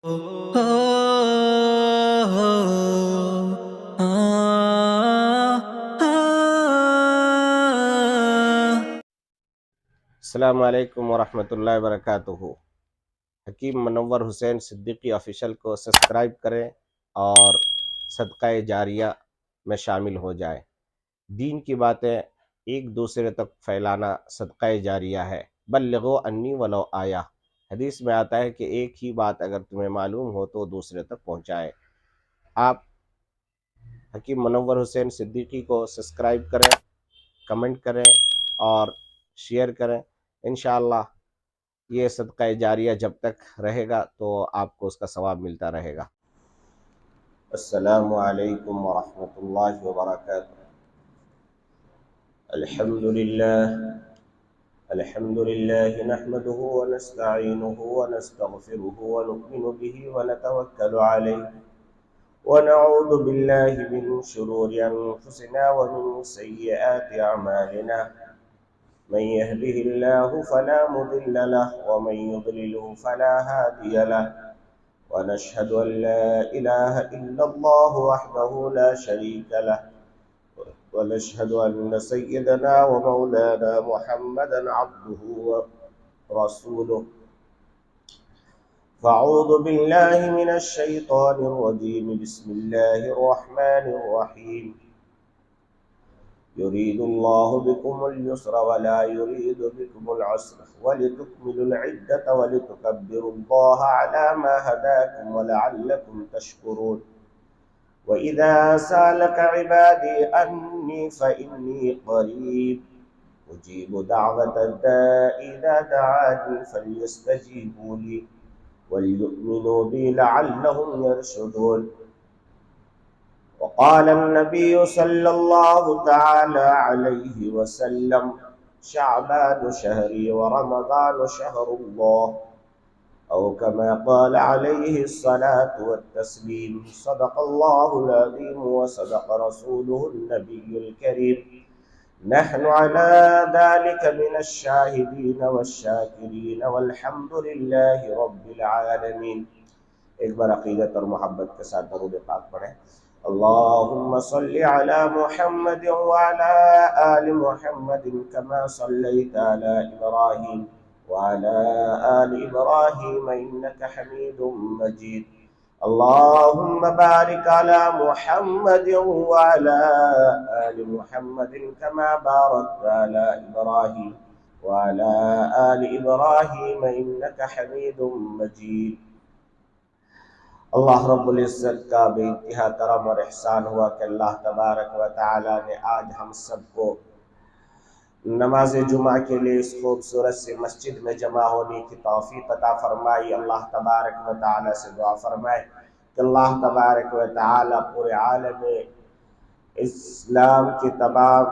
अस्सलामु अलैकुम वरहमतुल्लाहि वबरकातुहू। हकीम मुनव्वर हुसैन सिद्दीकी ऑफिशियल को सब्सक्राइब करें और सदक़ा जारिया में शामिल हो जाएं। दीन की बातें एक दूसरे तक फैलाना सदक़ा जारिया है। बल्लिगू अन्नी वलो आया। हदीस में आता है कि एक ही बात अगर तुम्हें मालूम हो तो दूसरे तक पहुँचाएँ। आप हकीम मुनव्वर हुसैन सिद्दीकी को सब्सक्राइब करें, कमेंट करें और शेयर करें। इंशाअल्लाह ये सदका जारिया जब तक रहेगा तो आपको उसका सवाब मिलता रहेगा। अस्सलामु अलैकुम वरहमतुल्लाहि वबरकातुहू। अल्हम्दुलिल्लाह नहमदुहु व नस्तईनुहु व नस्तगफिरुहु व नु'मिनु बिही व नतवक्कलु अलैहि व नऊज़ु बिल्लाहि मिन शुरूरि अनफुसिना व मिन सय्यिआति अअमालिना। मन यहदिहिल्लाहु फला मुदिल्ल लहु व मन युद्लिलहु फला हादिय लहु व नशहदु अन ला इलाहा इल्लल्लाहु वहदहु ला शरीक लहु व नशहदु अन्न सय्यदना व मौलाना मुहम्मदन अब्दुहु व रसूलुहु। फ़अऊज़ु बिल्लाहि मिनश शैतानिर रजीम। बिस्मिल्लाहिर रहमानिर रहीम। युरीदुल्लाहु बिकुमुल युस्रा व ला युरीदु बिकुमुल उसरा वलितुकमिलुल इद्दत वलितुकब्बिरुल्लाहा अला मा हदाकुम व लअल्लकुम तशकुरून। व इज़ा सअलक इबादी अन्नी फ़इन्नी क़रीब उजीबु दअवतद दाइ इज़ा दअनी फ़ल्यस्तजीबू ली वलयुमिनू बी लअल्लहुम यरशुदून। वक़ाल अन्नबिय्यु सल्लल्लाहु तआला अलैहि वसल्लम शअबानु शहरी व रमज़ानु शहरुल्लाह औ कमा क़ाल अलैहि अस्सलातु वत्तस्लीम। सदक़ल्लाहुल अज़ीम व सदक़ रसूलुहुन नबियुल करीम। नहनु अला ज़ालिका मिनश शाहिदीन वश्शाकिरीन वल्हम्दुलिल्लाहि रब्बिल आलमीन। एक बार अक़ीदत और मोहब्बत के साथ दरूद पाक पढ़ें। अल्लाहुम्मा सल्लि अला मुहम्मद व अला आलि मुहम्मद कमा सल्लैता अला इब्राहीम व अला आलि इब्राहीम इन्नका हमीदुम मजीद। अल्लाहुम्मा बारिक अला मुहम्मद व अला आलि मुहम्मद कमा बारकता अला इब्राहीम व अला आलि इब्राहीम इन्नका हमीदुम मजीद। अल्लाह रब्बुल इज़्ज़त का बेइंतहा करम और एहसान हुआ कि अल्लाह तबारक व तआला ने आज हम सबको नमाज जुमा के लिए इस खूबसूरत से मस्जिद में जमा होने की तौफीक अता फरमाई। अल्लाह तबारक व तआला से दुआ फरमाए कि अल्लाह तबारक व तआला पूरे आलम इस्लाम के तमाम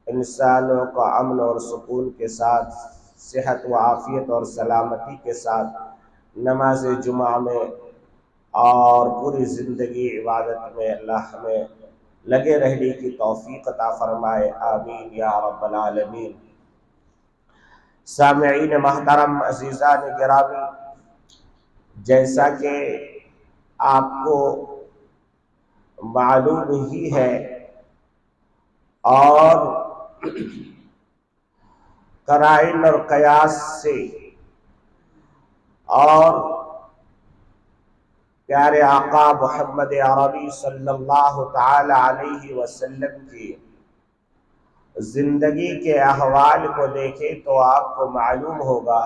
इंसानों को अमन और सुकून के साथ, सेहत व आफियत और सलामती के साथ नमाज जुमा में और पूरी ज़िंदगी इबादत में अल्लाह हमें लगे रहने की तौफीक अता फरमाए। आमीन या रब्बल आलमीन। सामिईन महतरम, अज़ीज़ान गिरामी, जैसा कि आपको मालूम ही है और कराइन और कयास से और प्यारे आका मोहम्मद अरबी सल्लल्लाहु ताला अलैहि वसल्लम की ज़िंदगी के अहवाल को देखें तो आपको मालूम होगा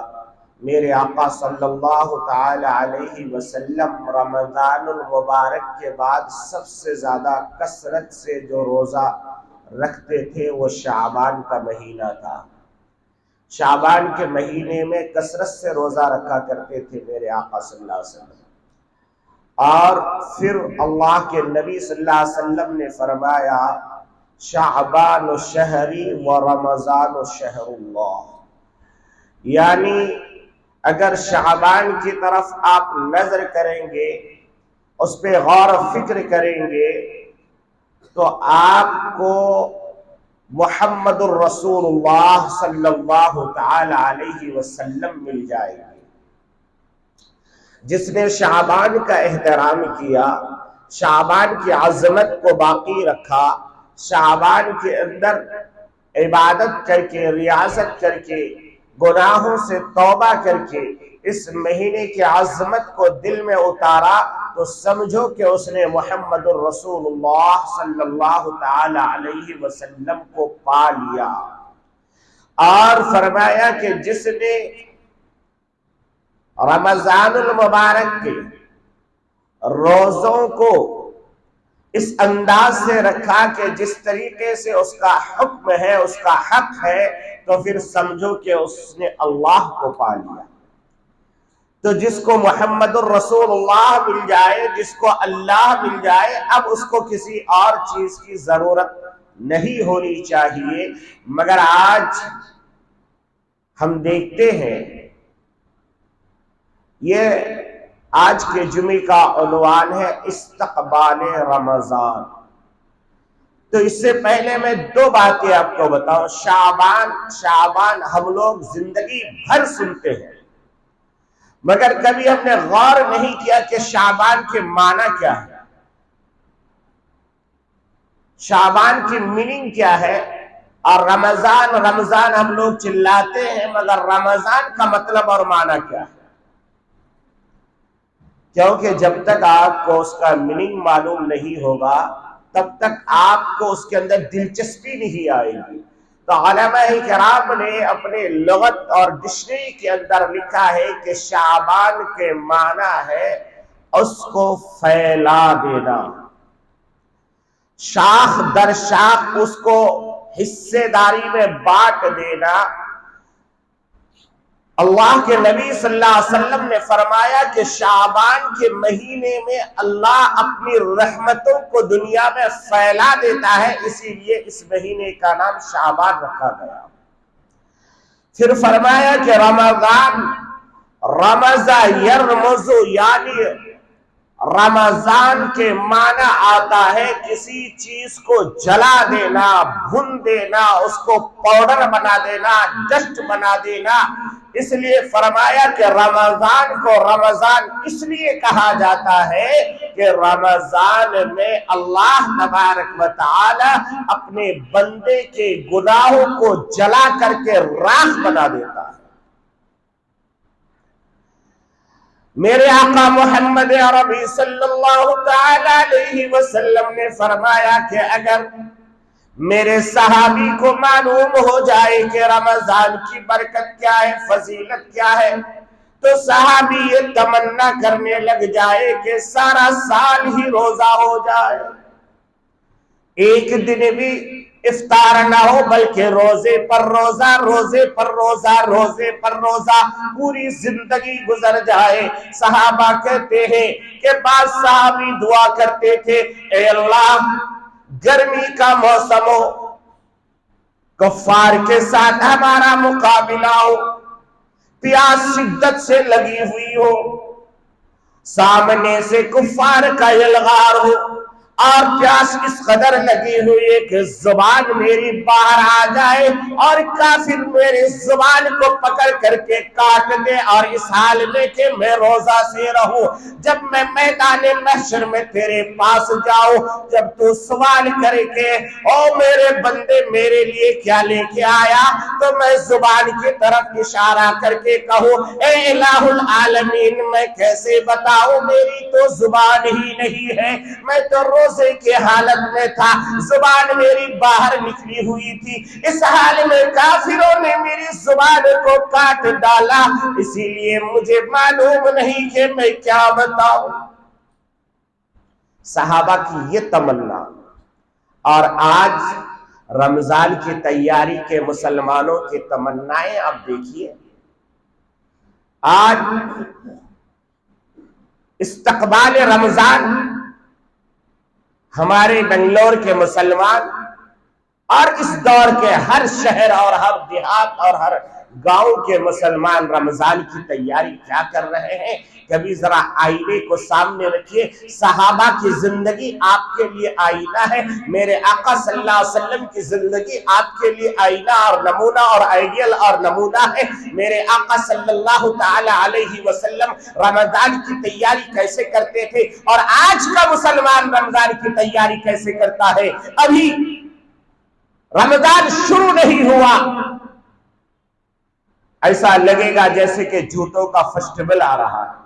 मेरे आका सल्लल्लाहु ताला अलैहि वसल्लम रमज़ानुल मुबारक के बाद सबसे ज़्यादा कसरत से जो रोज़ा रखते थे वो शाबान का महीना था। शाबान के महीने में कसरत से रोज़ा रखा करते थे मेरे आका सल्लल्लाहु अलैहि वसल्लम। और फिर अल्लाह के नबी सल्लल्लाहु अलैहि वसल्लम ने फरमाया शाबान शहरी व रमज़ान शहरुल्लाह, यानी अगर शाबान की तरफ आप नजर करेंगे, उस पे गौर फिक्र करेंगे तो आपको मुहम्मदुर रसूलुल्लाह सल्लल्लाहु ताला अलैहि वसल्लम मिल जाएंगे। जिसने शाबान का एहतराम किया, शाबान की अजमत को बाकी रखा, शाबान के अंदर इबादत करके, रियाजत करके, गुनाहों से तौबा करके इस महीने की अजमत को दिल में उतारा, तो समझो कि उसने मुहम्मदुर रसूलुल्लाह सल्लल्लाहु तआला अलैहि वसल्लम को पा लिया। और फरमाया कि जिसने रमजानुल मुबारक के रोजों को इस अंदाज से रखा कि जिस तरीके से उसका हुक्म है, उसका हक है, तो फिर समझो कि उसने अल्लाह को पा लिया। तो जिसको मुहम्मदुर रसूलुल्लाह मिल जाए, जिसको अल्लाह मिल जाए, अब उसको किसी और चीज की जरूरत नहीं होनी चाहिए। मगर आज हम देखते हैं, ये आज के जुमे का उन्वान है इस्तक़बाल रमजान। तो इससे पहले मैं दो बातें आपको बताऊं। शाबान हम लोग जिंदगी भर सुनते हैं, मगर कभी हमने गौर नहीं किया कि शाबान के माना क्या है, शाबान की मीनिंग क्या है। और रमजान हम लोग चिल्लाते हैं, मगर रमजान का मतलब और माना क्या है? क्योंकि जब तक आपको उसका मीनिंग मालूम नहीं होगा, तब तक आपको उसके अंदर दिलचस्पी नहीं आएगी। तो उलमा-ए-किराम ने अपने लुगत और डिक्शनरी के अंदर लिखा है कि शाबान के माना है उसको फैला देना, शाख दर शाख उसको हिस्सेदारी में बांट देना। अल्लाह के नबी सल्लल्लाहु अलैहि वसल्लम ने फरमाया कि शाबान के महीने में अल्लाह अपनी रहमतों को दुनिया में फैला देता है, इसीलिए इस महीने का नाम शाबान रखा गया। फिर फरमाया कि रमजान, रमजा यरमुज़ु, यानी रमजान के माना आता है किसी चीज को जला देना, भून देना, उसको पाउडर बना देना, डस्ट बना देना। इसलिए फरमाया कि रमजान को रमजान इसलिए कहा जाता है कि रमजान में अल्लाह तबारक व तआला अपने बंदे के गुनाहों को जला करके राख बना देता है। मेरे आका मोहम्मद अरबी सल्लल्लाहु तआला अलैहि वसल्लम ने फरमाया कि अगर मेरे सहाबी को मालूम हो जाए कि रमजान की बरकत क्या है, फजीलत क्या है, तो सहाबी ये तमन्ना करने लग जाए कि सारा साल ही रोजा हो जाए, एक दिन भी इफ्तार ना हो, बल्कि रोजे पर रोजा, रोजे पर रोजा, रोजे पर रोजा पूरी जिंदगी गुजर जाए। सहाबा कहते हैं कि बाद सहाबी दुआ करते थे, ए अल्लाह गर्मी का मौसम हो, कुफ्फार के साथ हमारा मुकाबला हो, प्यास शिद्दत से लगी हुई हो, सामने से कुफ्फार का यलगार हो और प्यास इस कदर लगी हुई है कि जुबान मेरी बाहर आ जाए और काफिर मेरी जुबान को पकड़ करके काट दे, और इस हाल में कि मैं रोजा से रहूं। जब मैं मैदान महशर में तेरे पास जाऊं, जब तू सवाल करके ओ मेरे बंदे मेरे लिए क्या लेके आया, तो मैं जुबान की तरफ इशारा करके कहूं, ए इलाहुल आलमीन, मैं कैसे बताऊं, मेरी तो जुबान ही नहीं है, मैं तो रोजे की हालत में था, जुबान मेरी बाहर निकली हुई थी, इस हाल में काफिरों ने मेरी जुबान को काट डाला, इसीलिए मुझे मालूम नहीं कि मैं क्या बताऊं। सहाबा की ये तमन्ना। और आज रमजान की तैयारी के मुसलमानों की तमन्नाएं आप देखिए। आज इस्तक़बाल रमजान हमारे बेंगलोर के मुसलमान और इस दौर के हर शहर और हर देहात और हर गांव के मुसलमान रमजान की तैयारी क्या कर रहे हैं? कभी जरा आईने को सामने रखिए। सहाबा की जिंदगी आपके लिए आईना है, मेरे आका सल्लल्लाहु अलैहि वसल्लम की जिंदगी आपके लिए आईना और नमूना और आइडियल और नमूना है। मेरे आका सल्लल्लाहु ताला अलैहि वसल्लम रमजान की तैयारी कैसे करते थे और आज का मुसलमान रमजान की तैयारी कैसे करता है। अभी रमजान शुरू नहीं हुआ, ऐसा लगेगा जैसे कि जूतों का फेस्टिवल आ रहा है,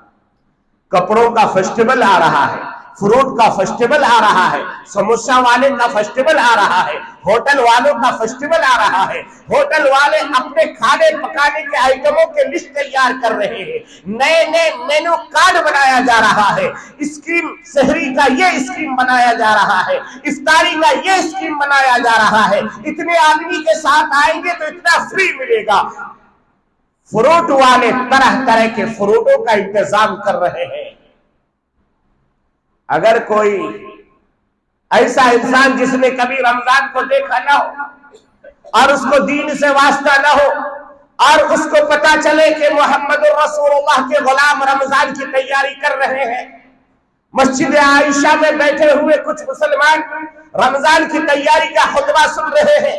कपड़ों का फेस्टिवल आ रहा है, फ्रूट का फेस्टिवल आ रहा है, समोसा वाले का फेस्टिवल आ रहा है, होटल वालों का फेस्टिवल आ रहा है। होटल वाले अपने खाने पकाने के आइटमों के लिस्ट तैयार कर रहे हैं, नए नए मेनू कार्ड बनाया जा रहा है। स्कीम शहरी का ये स्कीम बनाया जा रहा है, इफ्तारी का ये स्कीम बनाया जा रहा है। इतने आदमी के साथ आएंगे तो इतना फ्री मिलेगा। फ्रूट वाले तरह तरह के फ्रूटों का इंतजाम कर रहे हैं। अगर कोई ऐसा इंसान जिसने कभी रमजान को देखा ना हो और उसको दीन से वास्ता ना हो और उसको पता चले कि मोहम्मद रसूलुल्लाह के गुलाम रमजान की तैयारी कर रहे हैं, मस्जिद आयशा में बैठे हुए कुछ मुसलमान रमजान की तैयारी का खुतबा सुन रहे हैं।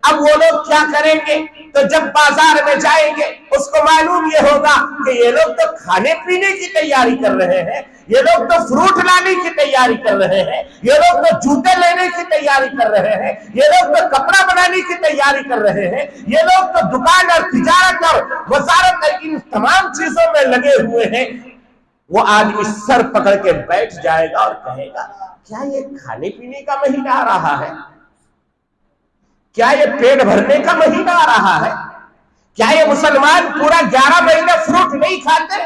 अब वो लोग क्या करेंगे? तो जब बाजार में जाएंगे उसको मालूम ये होगा कि ये लोग तो खाने पीने की तैयारी कर रहे हैं, ये लोग तो फ्रूट लाने की तैयारी कर रहे हैं, ये लोग तो जूते लेने की तैयारी कर रहे हैं, ये लोग तो कपड़ा बनाने की तैयारी कर रहे हैं, ये लोग तो दुकान और तिजारत और वजारत और इन तमाम चीजों में लगे हुए हैं। वो आदमी सर पकड़ के बैठ जाएगा और कहेगा, क्या ये खाने पीने का महीना आ रहा है? क्या ये पेट भरने का महीना आ रहा है? क्या ये मुसलमान पूरा 11 महीने फ्रूट नहीं खाते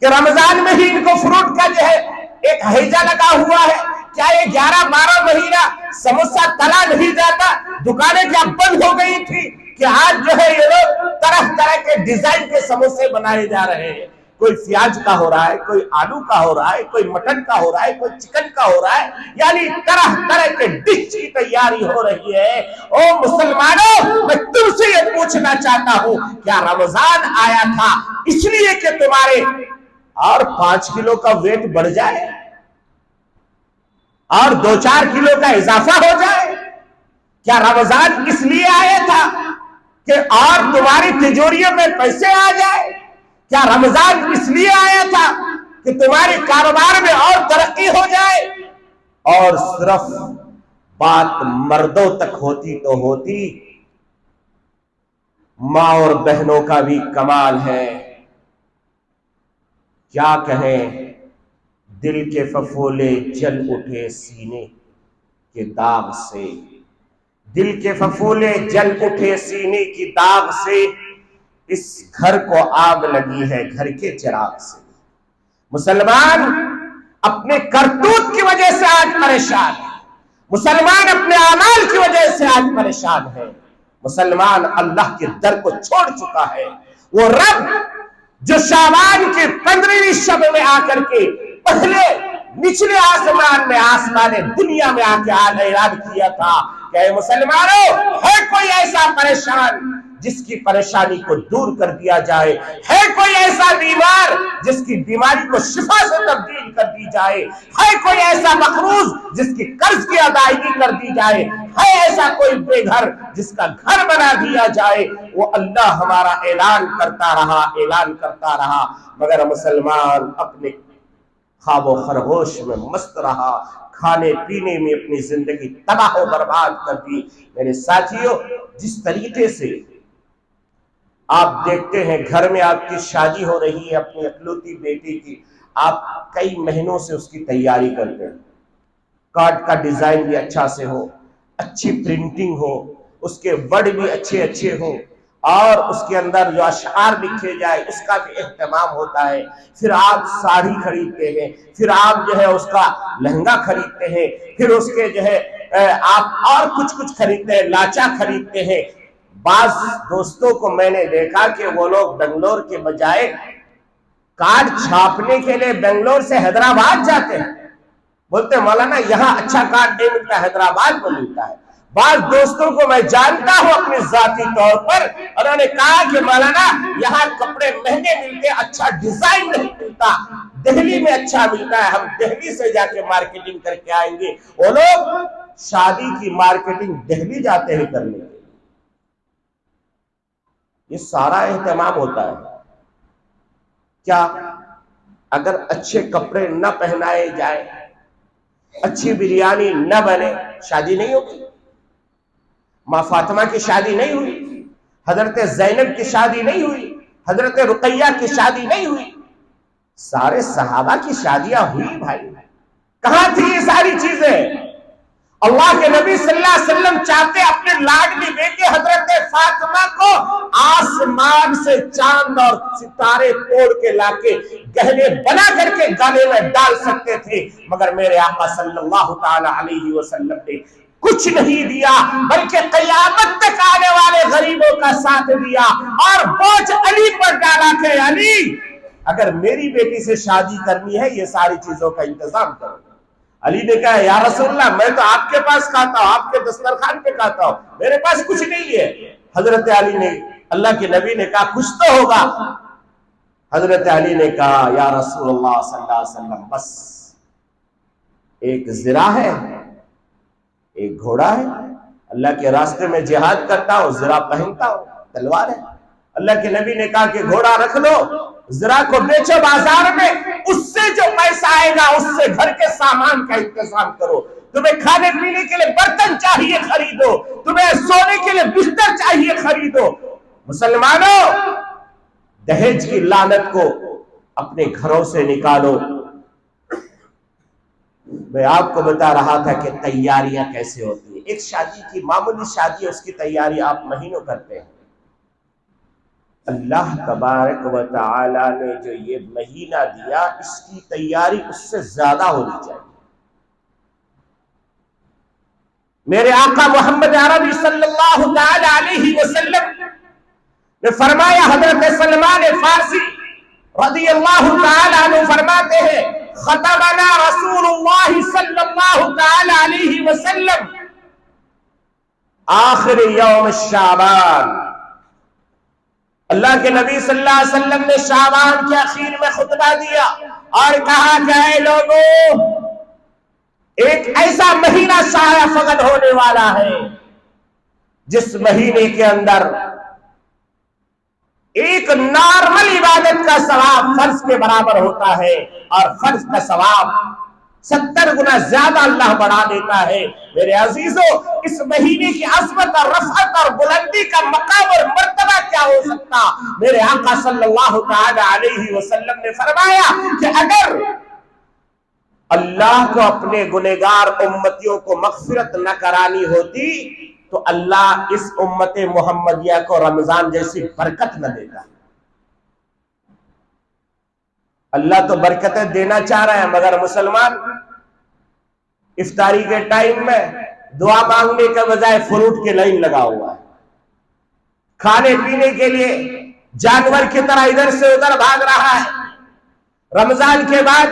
कि रमजान में ही इनको फ्रूट का जो है एक हैजा लगा हुआ है? क्या ये 11-12 महीना समोसा तला नहीं जाता? दुकानें क्या बंद हो गई थी कि आज जो है ये लोग तरह तरह के डिजाइन के समोसे बनाए जा रहे हैं? कोई प्याज का हो रहा है, कोई आलू का हो रहा है, कोई मटन का हो रहा है, कोई चिकन का हो रहा है, यानी तरह तरह के डिश की तैयारी हो रही है। ओ मुसलमानों, मैं तुमसे ये पूछना चाहता हूं, क्या रमजान आया था इसलिए कि तुम्हारे और 5 किलो का वेट बढ़ जाए और 2-4 किलो का इजाफा हो जाए? क्या रमजान इसलिए आया था कि और तुम्हारी तिजोरियों में पैसे आ जाए? क्या रमजान इसलिए आया था कि तुम्हारे कारोबार में और तरक्की हो जाए? और सिर्फ बात मर्दों तक होती तो होती, मां और बहनों का भी कमाल है। क्या कहें, दिल के फफोले जल उठे सीने के दाग से, दिल के फफोले जल उठे सीने की दाग से, इस घर को आग लगी है घर के चिराग से। मुसलमान अपने करतूत की वजह से आज परेशान है, मुसलमान अपने अमाल की वजह से आज परेशान है। मुसलमान अल्लाह के दर को छोड़ चुका है। वो रब जो शाबान के 15वीं शब में आकर के पहले निचले आसमान में आसमान दुनिया में आके ऐलान किया था कि मुसलमानों, है कोई ऐसा परेशान जिसकी परेशानी को दूर कर दिया जाए? है कोई ऐसा बीमार जिसकी बीमारी को शिफा से तब्दील कर दी जाए? है कोई ऐसा मकरूज जिसकी कर्ज की अदायगी कर दी जाए? है ऐसा कोई बेघर जिसका घर बना दिया जाए? वो अल्लाह हमारा ऐलान करता रहा, मगर मुसलमान अपने ख्वाबो खरगोश में मस्त रहा, खाने पीने में अपनी जिंदगी तबाह बर्बाद कर दी। मेरे साथियों, जिस तरीके से आप देखते हैं घर में आपकी शादी हो रही है अपनी इकलौती बेटी की, आप कई महीनों से उसकी तैयारी करते हैं। कार्ड का डिजाइन भी अच्छा से हो, अच्छी प्रिंटिंग हो, उसके वर्ड भी अच्छे अच्छे हो और उसके अंदर जो अशआर लिखे जाए उसका भी एहतमाम होता है। फिर आप साड़ी खरीदते हैं, फिर आप जो है उसका लहंगा खरीदते हैं, फिर उसके जो है आप और कुछ खरीदते हैं, लाचा खरीदते हैं। बाज दोस्तों को मैंने देखा कि वो लोग बेंगलोर के बजाय कार्ड छापने के लिए बेंगलोर से हैदराबाद जाते हैं। बोलते हैं मौलाना यहाँ अच्छा कार्ड नहीं मिलता, हैदराबाद में मिलता है। बाद दोस्तों को मैं जानता हूं अपने जाती तौर पर, उन्होंने कहा कि मौलाना यहाँ कपड़े महंगे मिलते, अच्छा डिजाइन नहीं मिलता, दिल्ली में अच्छा मिलता है, हम दिल्ली से जाके मार्केटिंग करके आएंगे। वो लोग शादी की मार्केटिंग दिल्ली जाते हैं करने के लिए। ये सारा एहतमाम होता है। क्या अगर अच्छे कपड़े न पहनाए जाए, अच्छी बिरयानी न बने, शादी नहीं होगी? माँ फातिमा की शादी नहीं हुई, हजरत ज़ैनब की शादी नहीं हुई, हजरत रुकैया की शादी नहीं हुई, सारे सहाबा की शादियां हुई भाई। कहां थी ये सारी चीजें? अल्लाह के नबी सल्लल्लाहु अलैहि वसल्लम चाहते अपने लाडली बेटे हजरत फातिमा को आसमान से चांद और सितारे तोड़ के लाके गहने बना करके गले में डाल सकते थे, मगर मेरे आका सल्लल्लाहु ताला अलैहि वसल्लम ने कुछ नहीं दिया, बल्कि क़यामत तक आने वाले गरीबों का साथ दिया और बोझ अली पर डाला कि अली अगर मेरी बेटी से शादी करनी है, ये सारी चीजों का इंतजाम करो। अली ने कहा या रसूलल्लाह, मैं तो आपके पास खाता हूं, आपके दस्तरखान पे खाता हूं, मेरे पास कुछ नहीं है। हजरत अली ने, अल्लाह के नबी ने कहा कुछ तो होगा। हजरत अली ने कहा या रसूलल्लाह सल्लल्लाहु अलैहि वसल्लम, बस एक ज़िरा है, एक घोड़ा है, अल्लाह के रास्ते में जिहाद करता हूं, ज़िरा पहनता हूं, तलवार है। अल्लाह के नबी ने कहा कि घोड़ा रख लो, ज़िरा को बेचो बाजार में, उससे जो पैसा आएगा उससे घर के सामान का इंतजाम करो। तुम्हें खाने पीने के लिए बर्तन चाहिए खरीदो, तुम्हें सोने के लिए बिस्तर चाहिए खरीदो। मुसलमानों, दहेज की लानत को अपने घरों से निकालो। मैं आपको बता रहा था कि तैयारियां कैसे होती है। एक शादी की मामूली शादी है, उसकी तैयारी आप महीनों करते हैं। अल्लाह तबारक व तआला ने जो ये महीना दिया, इसकी तैयारी उससे ज्यादा होनी चाहिए। मेरे आका मोहम्मद अरबी सल्लल्लाहु अलैहि वसल्लम ने फरमाया, हजरत सलमान फारसी रज़ियल्लाहु तआला अन्हु फरमाते हैं, खतमना रसूलुल्लाह सल्लल्लाहु अलैहि वसल्लम आखिर यौम शाबान। अल्लाह के नबी सल्लल्लाहु अलैहि वसल्लम ने शाबान के आखिर में खुतबा दिया और कहा कि लोगों, एक ऐसा महीना शाया फगद होने वाला है जिस महीने के अंदर एक नॉर्मल इबादत का सवाब फर्ज के बराबर होता है और फर्ज का सवाब 70 गुना ज्यादा अल्लाह बढ़ा देता है। मेरे अजीजों, इस महीने की अज़मत और रफ़अत और बुलंदी का मकाम और मर्तबा क्या हो सकता। मेरे आका सल्लल्लाहु ताला अलैहि वसल्लम ने फरमाया कि अगर अल्लाह को अपने गुनहगार उम्मतियों को मग़फ़िरत न करानी होती तो अल्लाह इस उम्मत मुहम्मदिया को रमजान जैसी बरकत न देता। अल्लाह तो बरकतें देना चाह रहे हैं, मगर मुसलमान इफ्तारी के टाइम में दुआ मांगने के बजाय फ्रूट की लाइन लगा हुआ है। खाने पीने के लिए जानवर की तरह इधर से उधर भाग रहा है। रमजान के बाद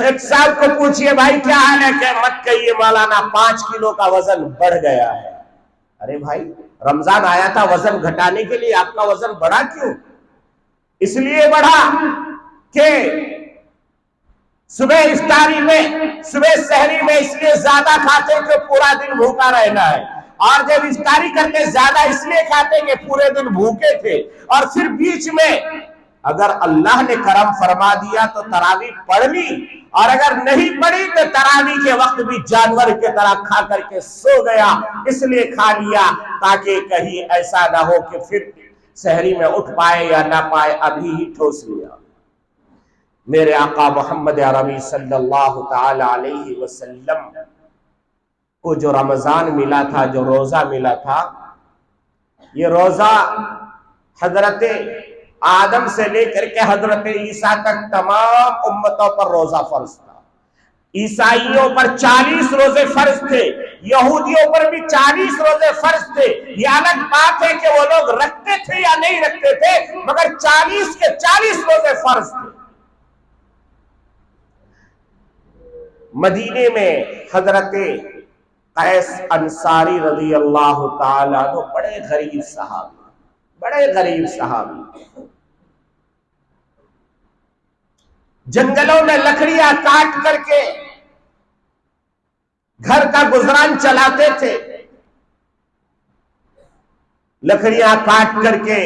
एक साहब को पूछिए, भाई क्या हाल है? क्या मत कहिए मौलाना, 5 किलो का वजन बढ़ गया है। अरे भाई, रमजान आया था वजन घटाने के लिए, आपका वजन बढ़ा क्यों? इसलिए बढ़ा कि सुबह इफ्तारी में, सुबह सहरी में इसलिए ज्यादा खाते कि पूरा दिन भूखा रहना है, और जब इफ्तारी करके ज्यादा इसलिए खाते कि पूरे दिन भूखे थे। और फिर बीच में अगर अल्लाह ने करम फरमा दिया तो तरावी पढ़ ली, और अगर नहीं पढ़ी तो तरावी के वक्त भी जानवर की तरह खा करके सो गया। इसलिए खा लिया ताकि कहीं ऐसा ना हो कि फिर सहरी में उठ पाए या ना पाए, अभी ही ठोस लिया। मेरे आका मोहम्मद अरबी सल्लल्लाहु ताला अलैहि वसल्लम को जो रमजान मिला था, जो रोजा मिला था, ये रोजा हजरत आदम से लेकर के हजरत ईसा तक तमाम उम्मतों पर रोजा फर्ज था। ईसाइयों पर 40 रोजे फर्ज थे, यहूदियों पर भी 40 रोजे फर्ज थे। ये अलग बात है कि वो लोग रखते थे या नहीं रखते थे, मगर 40 के 40 रोजे फर्ज थे। मदीने में हजरत कैस अंसारी रज़ी अल्लाह ताला अन्हु बड़े गरीब सहाबी, जंगलों में लकड़ियां काट करके घर का गुजरान चलाते थे। लकड़ियां काट करके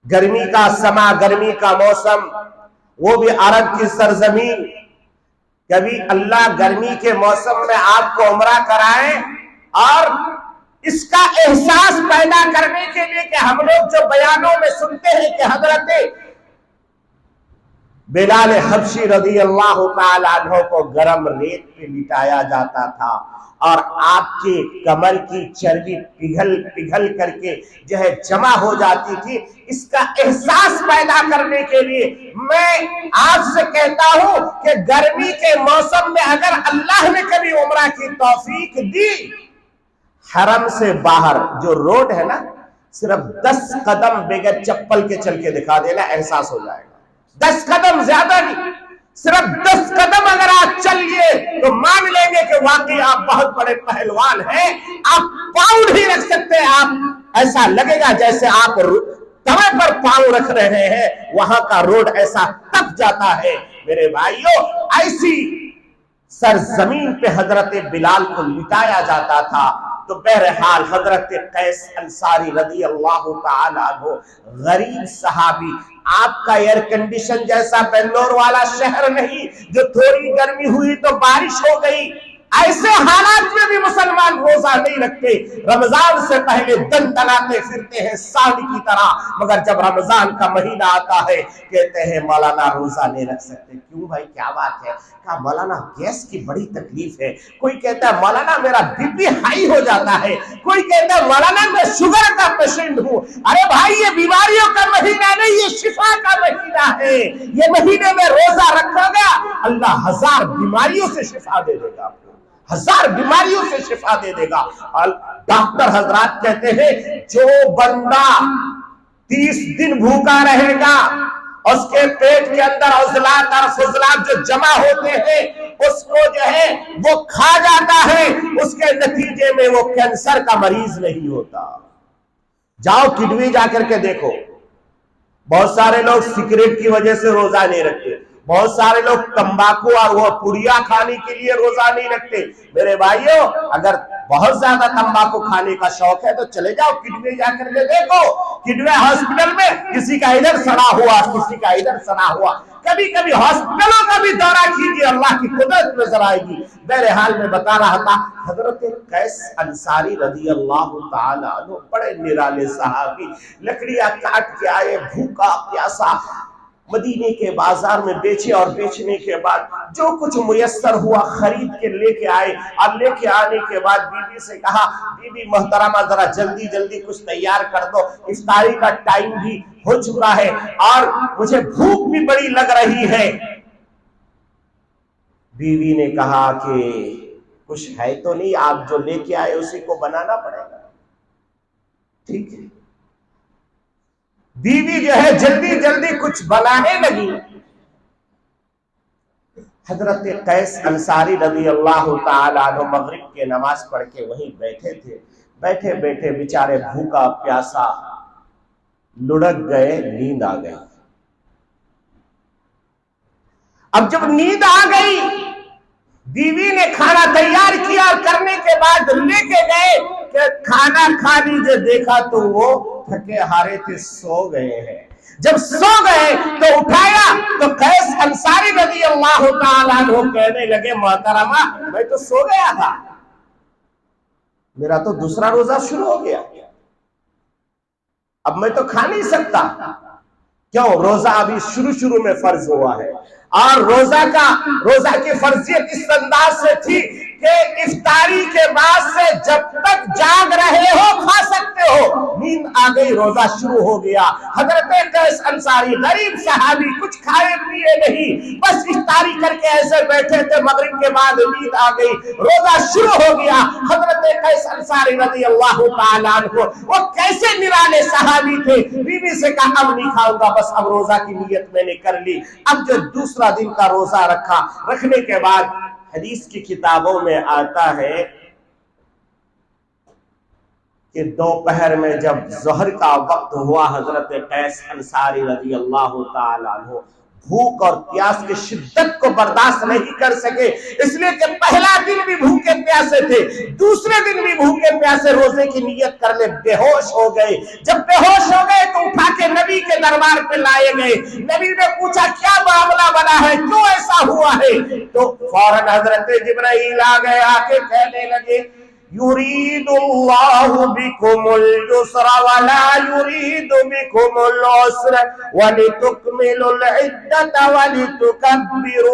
गर्मी का समा, गर्मी का मौसम, वो भी अरब की सरजमीन। कभी अल्लाह गर्मी के मौसम में आपको उम्रा कराए और इसका एहसास पैदा करने के लिए कि हम लोग जो बयानों में सुनते हैं कि हजरत बिलाल हबशी रज़ी अल्लाह ताला अन्हु को गरम रेत पे लिटाया जाता था और आपके कमर की चर्बी पिघल पिघल करके जो है जमा हो जाती थी, इसका एहसास पैदा करने के लिए मैं आपसे कहता हूं कि गर्मी के मौसम में अगर अल्लाह ने कभी उम्रा की तौफीक दी, हरम से बाहर जो रोड है ना, सिर्फ 10 कदम बगैर चप्पल के चल के दिखा देना, एहसास हो जाएगा। 10 कदम, ज्यादा नहीं, सिर्फ 10 कदम अगर आप चलिए तो मान लेंगे कि वाकई आप बहुत बड़े पहलवान हैं। आप पाँव नहीं रख सकते, आप ऐसा लगेगा जैसे आप तवे पर पाँव रख रहे हैं, वहां का रोड ऐसा तप जाता है। मेरे भाइयों, ऐसी सरजमीन पे हजरत बिलाल को लिटाया जाता था। तो बहरहाल हजरत कैस अंसारी रज़ी अल्लाह ताला अन्हु गरीब सहाबी, आपका एयर कंडीशन जैसा बेंगलोर वाला शहर नहीं जो थोड़ी गर्मी हुई तो बारिश हो गई, ऐसे हालात में भी मुसलमान रोजा नहीं रखते। रमजान से पहले दन दनाते फिरते हैं सांड की तरह, मगर जब रमजान का महीना आता है कहते हैं मौलाना रोजा नहीं रख सकते। क्यों भाई, क्या बात है? कहा मौलाना गैस की बड़ी तकलीफ है, कोई कहता है मौलाना मेरा बीपी हाई हो जाता है, कोई कहता है मौलाना मैं शुगर का पेशेंट हूँ। अरे भाई, ये बीमारियों का महीना नहीं, ये शिफा का महीना है। ये महीने में रोजा रखोगे, अल्लाह 1000 बीमारियों से शिफा दे देगा आपको, 1000 बीमारियों से शिफा दे देगा। और डॉक्टर हजरात कहते हैं जो बंदा 30 दिन भूखा रहेगा, उसके पेट के अंदर उजलात और फुजलात जो जमा होते हैं उसको जो है वो खा जाता है, उसके नतीजे में वो कैंसर का मरीज नहीं होता। जाओ किडनी जाकर के देखो, बहुत सारे लोग सिगरेट की वजह से रोजा नहीं रखते, बहुत सारे लोग तंबाकू और वो पुड़िया खाने के लिए रोजा नहीं रखते। मेरे भाइयों, अगर बहुत ज्यादा तंबाकू खाने का शौक है तो चले जाओ किडनी जाकर के देखो, किडनी हॉस्पिटल में किसी का इधर सड़ा हुआ, किसी का इधर सड़ा हुआ। कभी कभी हॉस्पिटलों का भी दौरा कीजिए, अल्लाह की कुदरत नजर आएगी। बहरहाल में बता रहा था, हजरत कैस अंसारी रज़ी अल्लाह ताला अन्हु बड़े निराले सहाबी, लकड़ियां काट के आए, भूखा प्यासा, मदीने के बाजार में बेचे और बेचने के बाद जो कुछ मुयस्सर हुआ खरीद के लेके आए। और लेके आने के बाद बीवी से कहा, बीबी मोहतरमा जरा जल्दी जल्दी कुछ तैयार कर दो, इफ्तारी का टाइम भी हो चुका है और मुझे भूख भी बड़ी लग रही है। बीवी ने कहा कि कुछ है तो नहीं, आप जो लेके आए उसी को बनाना पड़ेगा। ठीक है, बीवी जो है जल्दी जल्दी कुछ बनाने लगी। हजरत कैस अंसारी रज़ी अल्लाह ताला अन्हु मगरिब के नमाज पढ़ के वहीं बैठे थे। बैठे बैठे बेचारे भूखा प्यासा लुढ़क गए, नींद आ गई। अब जब नींद आ गई, बीवी ने खाना तैयार किया, करने के बाद लेके गए कि खाना खा लीजिए। देखा तो वो थके हारे थे, सो गए हैं। जब सो गए तो उठाया तो कैस अंसारी रज़ी अल्लाह ताला अन्हु कहने लगे, मोहतरमा मैं तो सो गया था, मेरा तो दूसरा रोजा शुरू हो गया, अब मैं तो खा नहीं सकता। क्यों? रोजा अभी शुरू में फर्ज हुआ है और रोजा की फर्जियत इस अंदाज से थी कि इफ्तारी के बाद से जब तक जाग रहे हो खा सकते हो। नींद आ गई, रोजा शुरू हो गया। हजरत कैस अंसारी गरीब सहाबी, कुछ खाए पिए नहीं, बस इफ्तारी करके ऐसे बैठे थे। मगरिब के बाद नींद आ गई, रोजा शुरू हो गया। हजरत कैस अंसारी रज़ी अल्लाह ताला अन्हु वो कैसे निराले सहाबी थे, बीवी से कहा अब नहीं खाऊंगा, बस अब रोजा की नियत मैंने कर ली। अब जो दूसरा दिन का रोजा रखा, रखने के बाद हदीस की किताबों में आता है कि दोपहर में जब ज़ोहर का वक्त हुआ, हजरत कैस अंसारी रज़ी अल्लाह ताला अन्हु भूख और प्यास की शिद्दत को बर्दाश्त नहीं कर सके, इसलिए कि पहला दिन भी भूखे प्यासे थे, दूसरे दिन भी भूखे प्यासे रोजे की नियत कर ले बेहोश हो गए। जब बेहोश हो गए तो उठा के नबी के दरबार पे लाए गए। नबी ने पूछा क्या मामला बना है, क्यों ऐसा हुआ है? तो फौरन हजरत जिब्राइल आ गए, आके कहने लगे युरीदुल्लाहु बिकुमुल युस्रा वला युरीदु बिकुमुल उस्रा वलितुकमिलुल इद्दता वलितुकब्बिरुल्लाह।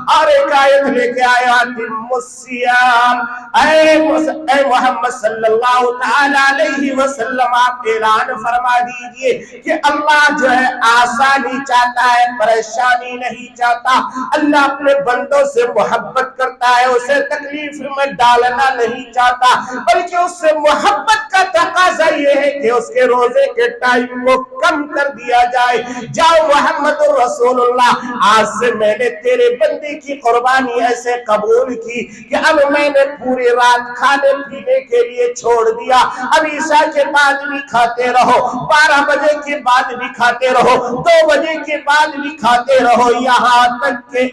और एक आयत लेके आया तिम्मुस्सियाम। ऐ मोहम्मद सल्लल्लाहु तआला अलैहि वसल्लम, आप ऐलान फरमा दीजिए कि अल्लाह जो है आसानी चाहता है, परेशानी नहीं चाहता। अल्लाह अपने बंदों से मोहब्बत करता है, उसे तकलीफ में डालना नहीं चाहता, बल्कि उससे मोहब्बत का तकाजा ये है कि उसके रोजे के टाइम को कम कर दिया जाए। जाओ मोहम्मद रसूलुल्लाह, आज से मैंने तेरे बंदे की कुर्बानी ऐसे कबूल की कि अब मैंने पूरी रात खाने पीने के लिए छोड़ दिया। अब ईशा के बाद भी खाते रहो, 12 बजे के बाद भी खाते रहो, 2 बजे के बाद भी खाते रहो, यहाँ तक के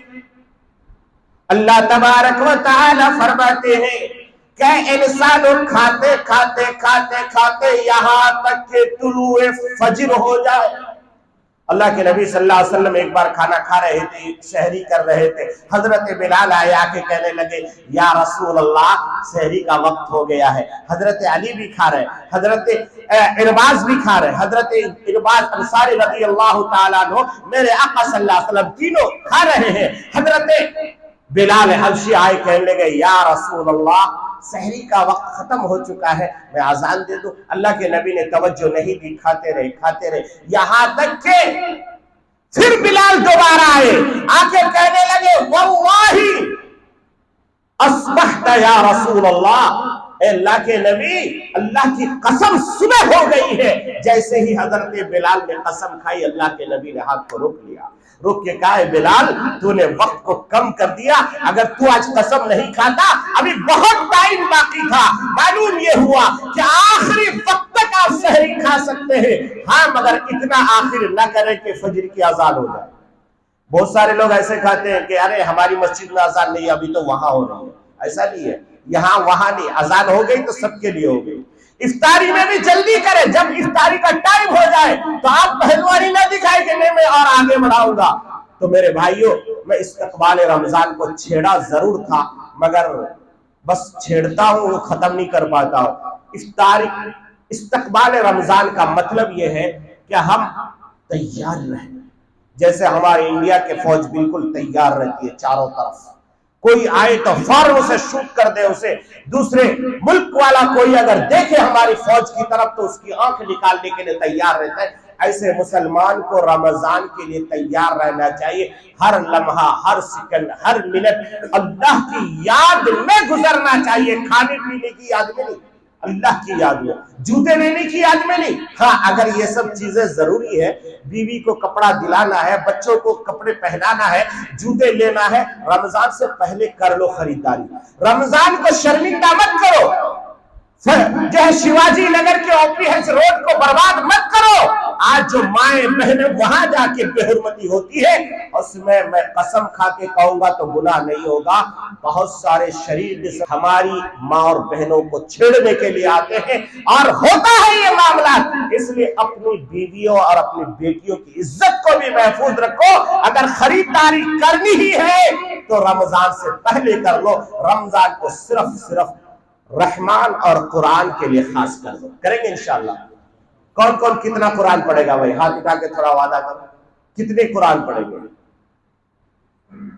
अल्लाह तबारक व तआला फरमाते हैं कि इंसान खाते खाते खाते खाते यहाँ तक के तुलुए फज्र हो जाए। अल्लाह के नबी सल्लल्लाहु अलैहि वसल्लम एक बार खाना खा रहे थे, सहरी कर रहे थे। हजरत बिलाल आए, आके कहने लगे या रसूल अल्लाह, सहरी का वक्त हो गया है। हजरत अली भी खा रहे, हजरत इरबाज भी खा रहे, हजरत इरबाज अंसारी रज़ी अल्लाह ताला अन्हु, मेरे आका सल्लल्लाहु अलैहि वसल्लम तीनों खा रहे हैं। हजरत बिलाल हबशी आए, कहने लगे या रसूल अल्लाह, सहरी का वक्त खत्म हो चुका है, मैं आजान दे दूं। अल्लाह के नबी ने तवज्जो नहीं दी, खाते रहे, यहां तक के फिर बिलाल दोबारा आए, आके कहने लगे वल्लाही अस्बहता या रसूल अल्लाह, अल्लाह के नबी, अल्लाह की कसम सुबह हो गई है। जैसे ही हजरत बिलाल ने कसम खाई, अल्लाह के नबी ने हाथ को रोक लिया, रोक के कहा बिलाल, तूने वक्त को कम कर दिया, अगर तू आज कसम नहीं खाता अभी बहुत टाइम बाकी था। मालूम ये हुआ कि आखिरी वक्त तक आप सहरी खा सकते हैं, हाँ मगर इतना आखिर न करें कि फजर की अजान हो जाए। बहुत सारे लोग ऐसे खाते हैं कि अरे हमारी मस्जिद में अजान नहीं, अभी तो वहां हो रही है। ऐसा नहीं है, यहाँ वहां नहीं, अजान हो गई तो सबके लिए हो गई। इफ्तारी में भी जल्दी करें, जब इफ्तारी का टाइम हो जाए तो आप पहलवानी ना दिखाए कि नहीं मैं और आगे बढ़ाऊंगा। तो मेरे भाइयों, मैं इस्तकबाल रमजान को छेड़ा जरूर था, मगर बस छेड़ता हूं, वो खत्म नहीं कर पाता हूं। इफ्तारी इस्तकबाल रमजान का मतलब यह है कि हम तैयार रहें, जैसे हमारे इंडिया के फौज बिल्कुल तैयार रहती है चारों तरफ। कोई आए तो फौरन उसे शूट कर दे, उसे दूसरे मुल्क वाला कोई अगर देखे हमारी फौज की तरफ तो उसकी आंख निकालने के लिए तैयार रहता है। ऐसे मुसलमान को रमजान के लिए तैयार रहना चाहिए। हर लम्हा, हर सेकंड, हर मिनट अल्लाह की याद में गुजरना चाहिए, खाने पीने की याद में नहीं, अल्लाह की याद में, जूते लेने की याद में नहीं। हाँ, अगर ये सब चीजें जरूरी है, बीवी को कपड़ा दिलाना है, बच्चों को कपड़े पहनाना है, जूते लेना है, रमजान से पहले कर लो खरीदारी। रमजान को शर्मिंदा मत करो, जो है शिवाजी नगर के ओपीएस रोड को बर्बाद मत करो। आज जो माए बहनें वहां जाके बेहुरमती होती है, उसमें मैं कसम खा के कहूंगा तो गुनाह नहीं होगा। बहुत सारे शरीर हमारी माँ और बहनों को छेड़ने के लिए आते हैं और होता है ये मामला। इसलिए अपनी बीवियों और अपनी बेटियों की इज्जत को भी महफूज रखो। अगर खरीदारी करनी ही है तो रमजान से पहले कर लो। रमजान को सिर्फ रहमान और कुरान के लिए खास कर दो। करेंगे इंशाल्लाह। कौन कौन कितना कुरान पढ़ेगा भाई? हाथ उठा के थोड़ा वादा करो, कितने कुरान पढ़ेंगे?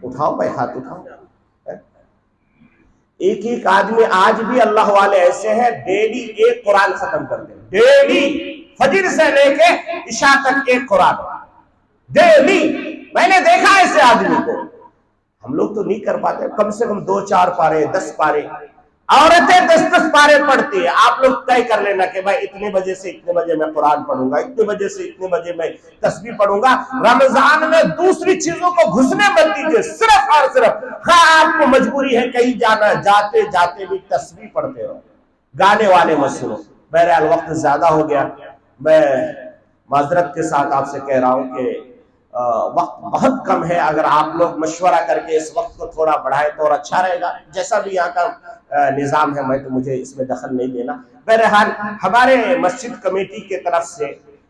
उठाओ भाई, हाथ उठाओ। एक एक आदमी, आज भी अल्लाह वाले ऐसे हैं, डेली एक कुरान खत्म करते हैं। डेली फजर से लेके इशा तक एक कुरान डेली। मैंने देखा ऐसे आदमी को। हम लोग तो नहीं कर पाते, कम से कम 2-4 पारे, 10 पारे। औरतें 10-10 पारे पढ़ती है। आप लोग तय कर लेना कि भाई इतने बजे से इतने बजे मैं कुरान पढ़ूंगा, इतने बजे से इतने बजे मैं तस्बीह पढ़ूंगा। रमजान में दूसरी चीजों को घुसने मत दीजिए, सिर्फ और सिर्फ। हाँ, आपको मजबूरी है कहीं जाना, जाते जाते भी तस्बीह पढ़ते रहो। गाने वाले मत सुनो। बहरहाल वक्त ज्यादा हो गया, मैं माजरत के साथ आपसे कह रहा हूँ कि वक्त बहुत कम है। अगर आप लोग मशवरा करके इस वक्त को थोड़ा बढ़ाए तो और अच्छा रहेगा। जैसा भी यहाँ का निज़ाम है, मैं तो मुझे इसमें दखल नहीं देना। बहरहाल हमारे मस्जिद कमेटी की तरफ से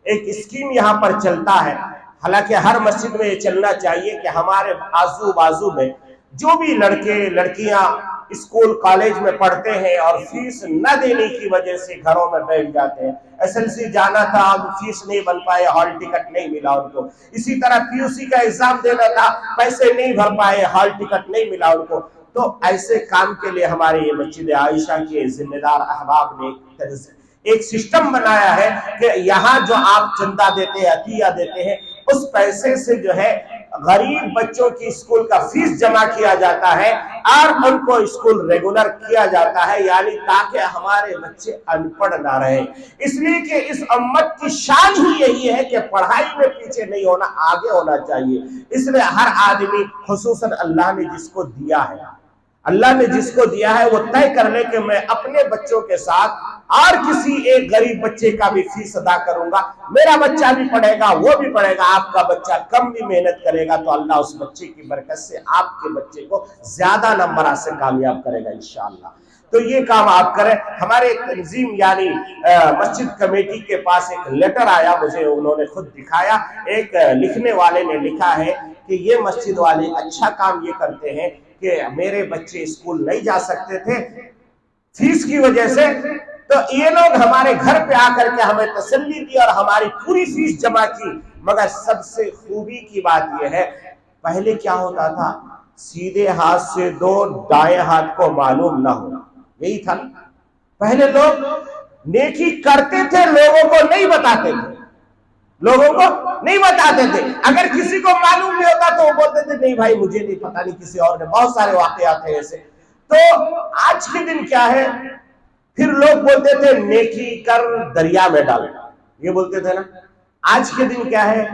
एक स्कीम यहाँ पर चलता है, हालांकि हर मस्जिद में ये चलना चाहिए कि हमारे आजू बाजू में जो भी लड़के लड़कियां स्कूल कॉलेज में पढ़ते हैं और फीस न देने की वजह से घरों में बैठ जाते हैं, एसएलसी जाना था, अब फीस नहीं बन पाए, हॉल टिकट नहीं मिला उनको। इसी तरह पीयूसी का एग्जाम देना था, पैसे नहीं भर पाए, हॉल टिकट नहीं मिला उनको। तो ऐसे काम के लिए हमारे ये मस्जिद आयशा के जिम्मेदार अहबाब ने एक सिस्टम बनाया है कि यहाँ जो आप चंदा देते हैं, अतिया देते हैं, उस पैसे से जो है गरीब बच्चों की स्कूल का फीस जमा किया जाता है और उनको स्कूल रेगुलर किया जाता है, यानी ताकि हमारे बच्चे अनपढ़ ना रहे। इसलिए कि इस उम्मत की शान ही यही है कि पढ़ाई में पीछे नहीं होना, आगे होना चाहिए। इसलिए हर आदमी, खुसूसन अल्लाह ने जिसको दिया है, अल्लाह ने जिसको दिया है वो तय कर ले कि मैं अपने बच्चों के साथ और किसी एक गरीब बच्चे का भी फीस अदा करूंगा। मेरा बच्चा भी पढ़ेगा, वो भी पढ़ेगा, आपका बच्चा कम भी मेहनत करेगा तो अल्लाह उस बच्चे की बरकत से आपके बच्चे को ज्यादा नंबर से कामयाब करेगा इंशाअल्लाह। तो ये काम आप करें। हमारे तंजीम यानी मस्जिद कमेटी के पास एक लेटर आया, मुझे उन्होंने खुद दिखाया। एक लिखने वाले ने लिखा है कि ये मस्जिद वाले अच्छा काम ये करते हैं कि मेरे बच्चे स्कूल नहीं जा सकते थे फीस की वजह से, तो ये लोग हमारे घर पे आकर के हमें तसल्ली दी और हमारी पूरी फीस जमा की। मगर सबसे खूबी की बात यह है, पहले क्या होता था, सीधे हाथ से दो, दाएं हाथ को मालूम ना होना, यही था। पहले लोग नेकी करते थे, लोगों को नहीं बताते थे, लोगों को नहीं बताते थे। अगर किसी को मालूम नहीं होता तो वो बोलते थे नहीं भाई मुझे नहीं पता, नहीं किसी और ने। बहुत सारे वाकयात हैं ऐसे। तो आज के दिन क्या है, फिर लोग बोलते थे नेकी कर दरिया में डाल, ये बोलते थे ना। आज के दिन क्या है,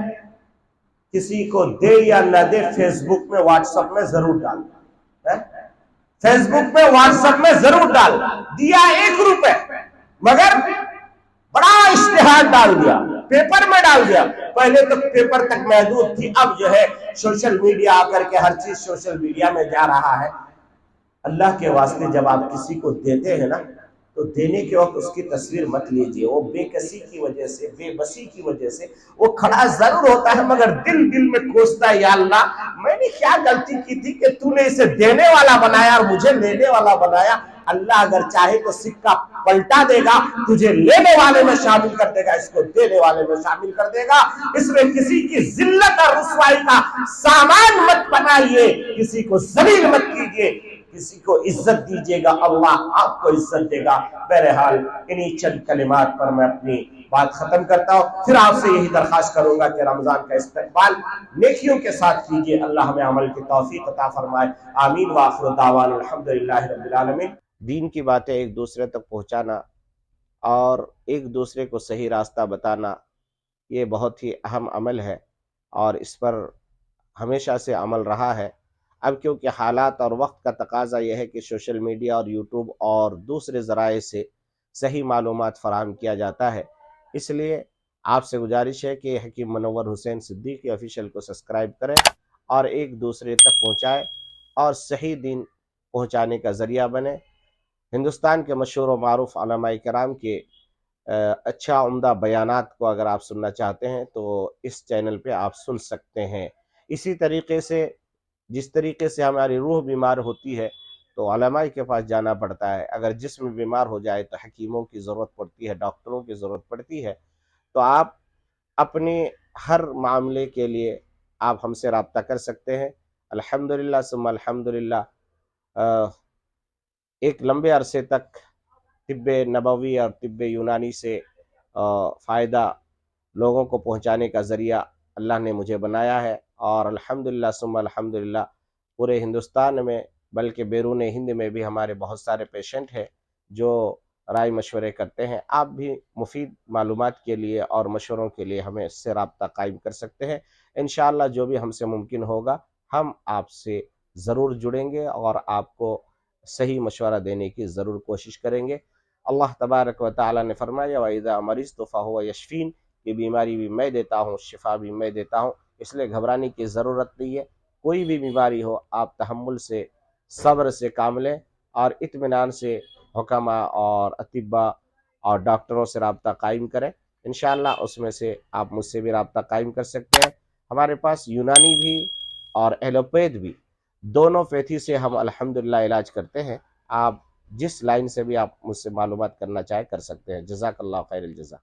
किसी को दे या न दे, फेसबुक में व्हाट्सएप में जरूर डाल, फेसबुक में व्हाट्सएप में जरूर डाल दिया। 1 रुपए मगर बड़ा इश्तिहार डाल दिया, पेपर में डाल दिया। पहले तो पेपर तक महदूद थी, अब जो है सोशल मीडिया आकर के हर चीज सोशल मीडिया में जा रहा है। अल्लाह के वास्ते जब आप किसी को देते हैं ना, तो देने के वक्त उसकी तस्वीर मत लीजिए। वो बेकसी की वजह से, बेबसी की वजह से वो खड़ा जरूर होता है, मगर दिल दिल में कोसता है, या अल्लाह मैंने क्या गलती की थी कि तूने इसे देने वाला बनाया और मुझे लेने वाला बनाया। अल्लाह अगर चाहे तो सिक्का पलटा देगा, तुझे लेने वाले में शामिल कर देगा, इसको देने वाले में शामिल कर देगा। इसमें किसी की जिल्लत और रुसवाई का सामान मत बनाइए, किसी को जलील मत कीजिए, किसी को इज्जत दीजिएगा, अल्लाह आपको इज्जत देगा। बहरहाल इन्हीं चंद कलिमात पर मैं अपनी बात खत्म करता हूँ। फिर आपसे यही दरखास्त करूंगा कि रमजान का इस्तकबाल नेकियों के साथ कीजिए। अल्लाह हमें अमल की तौफीक अता फरमाए। आमीन व आखिर दावाना अल्हम्दुलिल्लाहि रब्बिल आलमीन। दीन की बातें एक दूसरे तक पहुँचाना और एक दूसरे को सही रास्ता बताना, ये बहुत ही अहम अमल है और इस पर हमेशा से अमल रहा है। अब क्योंकि हालात और वक्त का तकाजा यह है कि सोशल मीडिया और यूट्यूब और दूसरे ज़राए से सही मालूमात फराहम किया जाता है, इसलिए आपसे गुजारिश है कि हकीम मुनव्वर हुसैन सिद्दीकी ऑफिशियल को सब्सक्राइब करें और एक दूसरे तक पहुँचाएँ और सही दीन पहुँचाने का ज़रिया बने। हिंदुस्तान के मशहूर व मारूफ उलमाए किराम के अच्छा उम्दा बयानात को अगर आप सुनना चाहते हैं तो इस चैनल पे आप सुन सकते हैं। इसी तरीके से जिस तरीके से हमारी रूह बीमार होती है तो उलमाए के पास जाना पड़ता है, अगर जिस्म बीमार हो जाए तो हकीमों की ज़रूरत पड़ती है, डॉक्टरों की ज़रूरत पड़ती है। तो आप अपने हर मामले के लिए आप हमसे रब्ता कर सकते हैं। अल्हम्दुलिल्लाह सुम्मा अल्हम्दुलिल्लाह, एक लंबे अरसे तक तिब्बे नबवी और तिब्बे यूनानी से फ़ायदा लोगों को पहुंचाने का ज़रिया अल्लाह ने मुझे बनाया है और अल्हम्दुलिल्लाह सुम्मा अल्हम्दुलिल्लाह पूरे हिंदुस्तान में बल्कि बैरून हिंद में भी हमारे बहुत सारे पेशेंट हैं जो राय मशवरे करते हैं। आप भी मुफीद मालूमात के लिए और मशवरों के लिए हमें इससे रब्ता कायम कर सकते हैं। इंशाअल्लाह जो भी हमसे मुमकिन होगा हम आपसे ज़रूर जुड़ेंगे और आपको सही मशवरा देने की ज़रूर कोशिश करेंगे। अल्लाह तबारक व तआला ने फरमाया वइज़ा मरिज़्तु फ़हुव यशफ़ीन, कि बीमारी भी मैं देता हूँ, शिफा भी मैं देता हूँ, इसलिए घबराने की ज़रूरत नहीं है। कोई भी बीमारी हो आप तहम्मुल से, सब्र से काम लें और इत्मीनान से हुक्मा और अतिब्बा और डॉक्टरों से रब्ता कायम करें। इंशाअल्लाह उसमें से आप मुझसे भी रब्ता कायम कर सकते हैं। हमारे पास यूनानी भी और एलोपैथ भी दोनों पैथी से हम अल्हम्दुलिल्लाह इलाज करते हैं। आप जिस लाइन से भी आप मुझसे मालूमात करना चाहें कर सकते हैं। जज़ाकल्लाहु खैरल जज़ा।